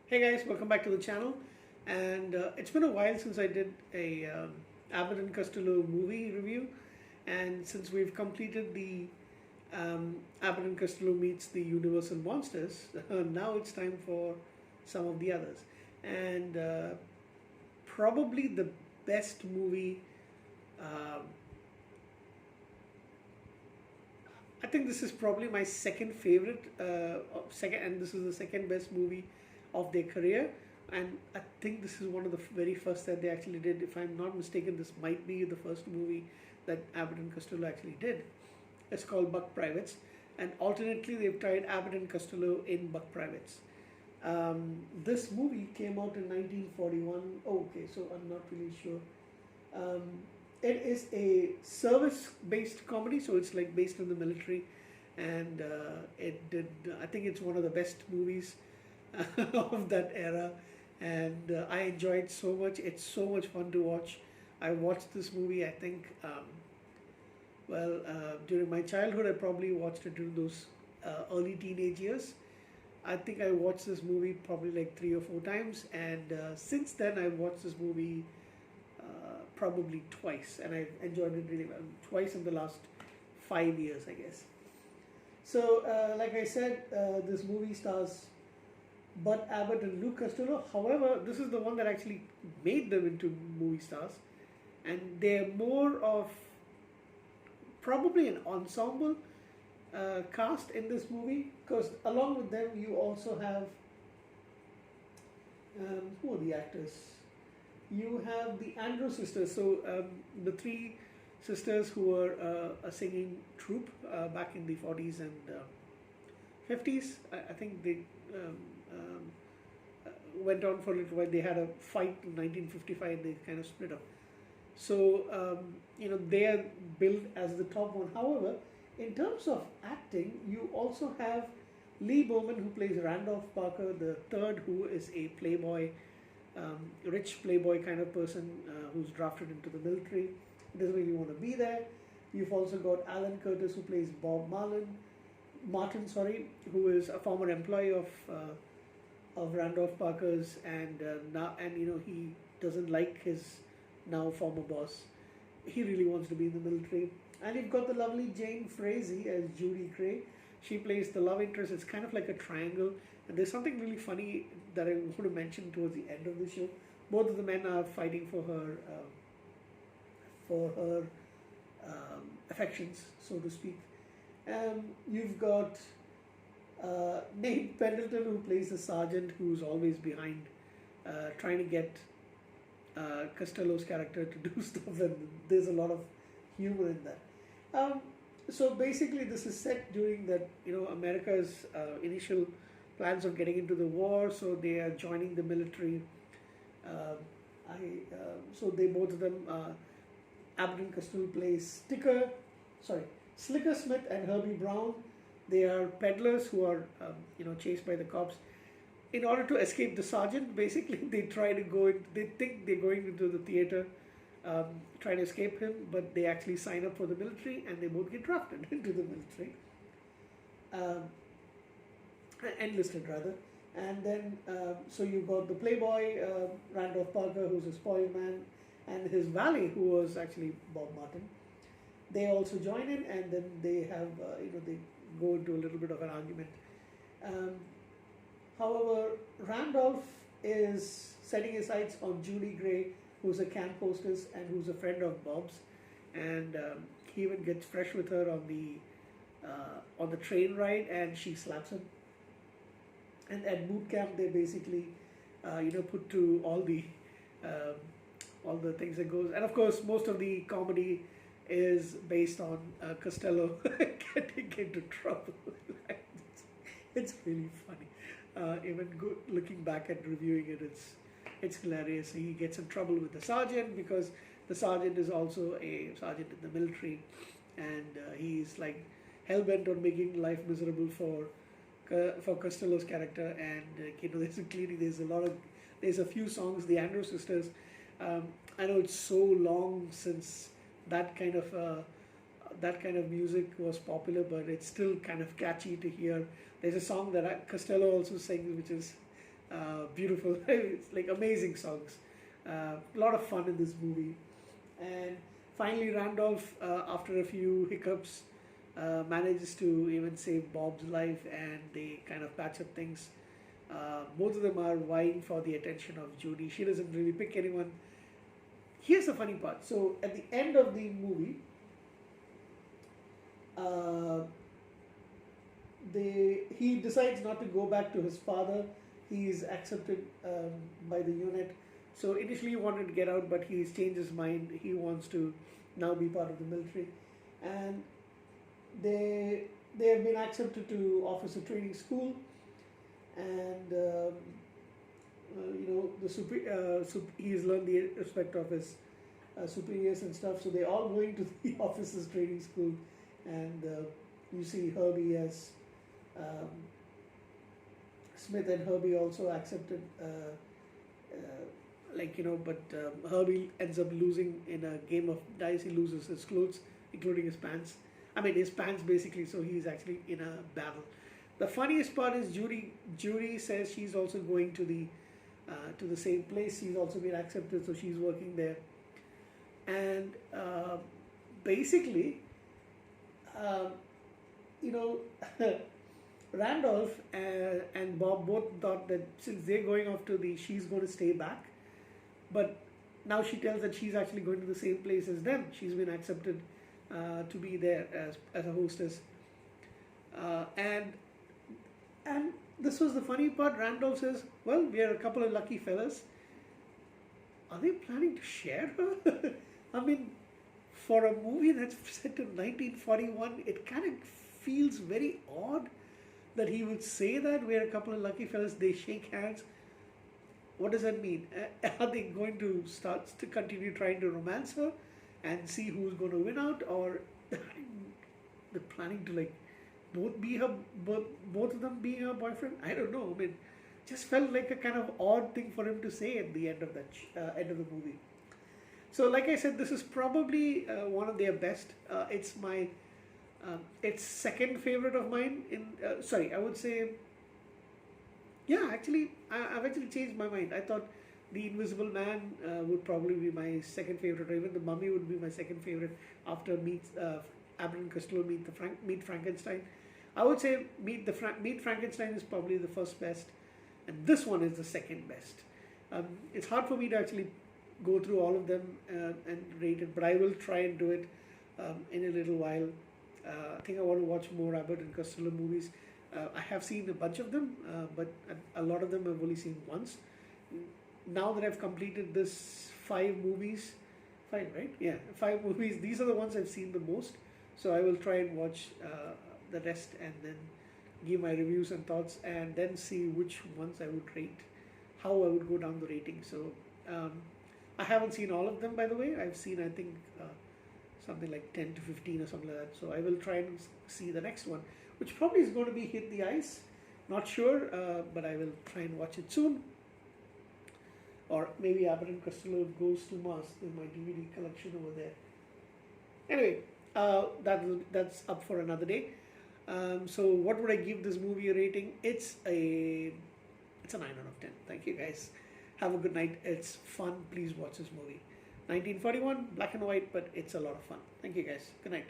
Hey guys, welcome back to the channel. And it's been a while since I did a Abbott and Costello movie review, and since we've completed the Abbott and Costello meets the Universal Monsters, now it's time for some of the others. And probably the best movie. Um I think this is probably my second favorite, and this is the second best movie of their career. And I think this is one of the very first that they actually did. If I'm not mistaken, this might be the first movie that Abbott and Costello actually did. It's called Buck Privates, and alternately they've tried Abbott and Costello in Buck Privates. This movie came out in 1941. Oh, okay, so I'm not really sure. Um, it is a service-based comedy, so it's like based in the military, and it did. I think it's one of the best movies of that era, and I enjoyed so much. It's so much fun to watch. I watched this movie. I think, during my childhood, I probably watched it during those early teenage years. I think I watched this movie probably like 3 or 4 times, and since then I've watched this movie probably twice, and I've enjoyed it really well. Twice in the last 5 years, I guess. So, like I said, this movie stars Bud Abbott and Luke Costello. However, this is the one that actually made them into movie stars, and they're more of probably an ensemble cast in this movie, because along with them you also have who are the actors? You have the Andrew sisters. So the three sisters who were a singing troupe back in the 40s and 50s. I think they um, um, went on for a little while. They had a fight in 1955 and they kind of split up. So, they are billed as the top one. However, in terms of acting, you also have Lee Bowman, who plays Randolph Parker, the third, who is a playboy, rich playboy kind of person who's drafted into the military. He doesn't really want to be there. You've also got Alan Curtis, who plays Bob Martin, who is a former employee of Randolph Parker's, and he doesn't like his now former boss. He really wants to be in the military. And you've got the lovely Jane Frazee as Judy Gray. She plays the love interest. It's kind of like a triangle. And there's something really funny that I want to mention towards the end of the show. Both of the men are fighting for her affections, so to speak. You've got Nate Pendleton, who plays the sergeant who's always behind, trying to get Costello's character to do stuff, and there's a lot of humor in that. So basically, this is set during that America's initial plans of getting into the war. So they are joining the military. So they both of them, Abbott and Costello plays Slicker Smith and Herbie Brown. They are peddlers who are chased by the cops. In order to escape the sergeant, basically they try to go in. They think they're going into the theater, trying to escape him, but they actually sign up for the military, and they both get drafted into the military, enlisted rather. And then so you've got the playboy Randolph Parker, who's a spoiled man, and his valet, who was actually Bob Martin. They also join in, and then they have they go into a little bit of an argument. However, Randolph is setting his sights on Judy Gray, who's a camp hostess and who's a friend of Bob's, and he even gets fresh with her on the train ride, and she slaps him. And at boot camp, they basically put to all the things that goes, and of course, most of the comedy is based on Costello getting into trouble. It's really funny. Even good looking back at reviewing it, it's hilarious. He gets in trouble with the sergeant because the sergeant is also a sergeant in the military, and he's like hell bent on making life miserable for Costello's character. And there's a few songs. The Andrew sisters. I know it's so long since that kind of music was popular, but it's still kind of catchy to hear. There's a song that Costello also sings, which is Beautiful. It's like amazing songs. A lot of fun in this movie. And finally, Randolph, after a few hiccups, manages to even save Bob's life, and they kind of patch up things. Both of them are vying for the attention of Judy. She doesn't really pick anyone. Here's the funny part. So at the end of the movie, uh, he decides not to go back to his father. He is accepted by the unit. So initially he wanted to get out, but he's changed his mind. He wants to now be part of the military, and they have been accepted to officer training school, and he's learned the respect of his superiors and stuff. So they're all going to the officers training school, and you see Herbie as Smith and Herbie also accepted. But Herbie ends up losing in a game of dice. He loses his clothes, including his pants. I mean, his pants basically. So he's actually in a battle. The funniest part is Judy says she's also going to the same place. She's also been accepted, so she's working there. And basically, Randolph and Bob both thought that since they're going off to she's going to stay back. But now she tells that she's actually going to the same place as them. She's been accepted to be there as a hostess. And this was the funny part. Randolph says, well, we are a couple of lucky fellas. Are they planning to share her? I mean, for a movie that's set in 1941, it kind of feels very odd that he would say that we're a couple of lucky fellas. They shake hands. What does that mean? Are they going to start to continue trying to romance her and see who's going to win out, or they're planning to both of them being her boyfriend? I don't know. I mean, just felt like a kind of odd thing for him to say at the end of end of the movie. So, like I said, this is probably one of their best. It's my it's second favorite of mine. I would say. Yeah, actually, I've actually changed my mind. I thought The Invisible Man would probably be my second favorite, or even The Mummy would be my second favorite after Abbott and Costello meet Frankenstein. I would say Meet Frankenstein is probably the first best, and this one is the second best. It's hard for me to actually go through all of them and rate it, but I will try and do it in a little while. I think I want to watch more Abbott and Costello movies. I have seen a bunch of them, but a lot of them I've only seen once. Now that I've completed this 5 movies, 5, right? Yeah, 5 movies. These are the ones I've seen the most. So I will try and watch the rest and then give my reviews and thoughts, and then see which ones I would rate, how I would go down the rating. So I haven't seen all of them, by the way. I've seen, I think, something like 10 to 15 or something like that. So I will try and see the next one, which probably is going to be Hit the Ice. Not sure, but I will try and watch it soon. Or maybe Abbott and Costello Goes to Mars in my DVD collection over there. Anyway, that's up for another day. So what would I give this movie a rating? It's a 9 out of 10. Thank you, guys. Have a good night. It's fun. Please watch this movie. 1941, black and white, but it's a lot of fun. Thank you, guys. Good night.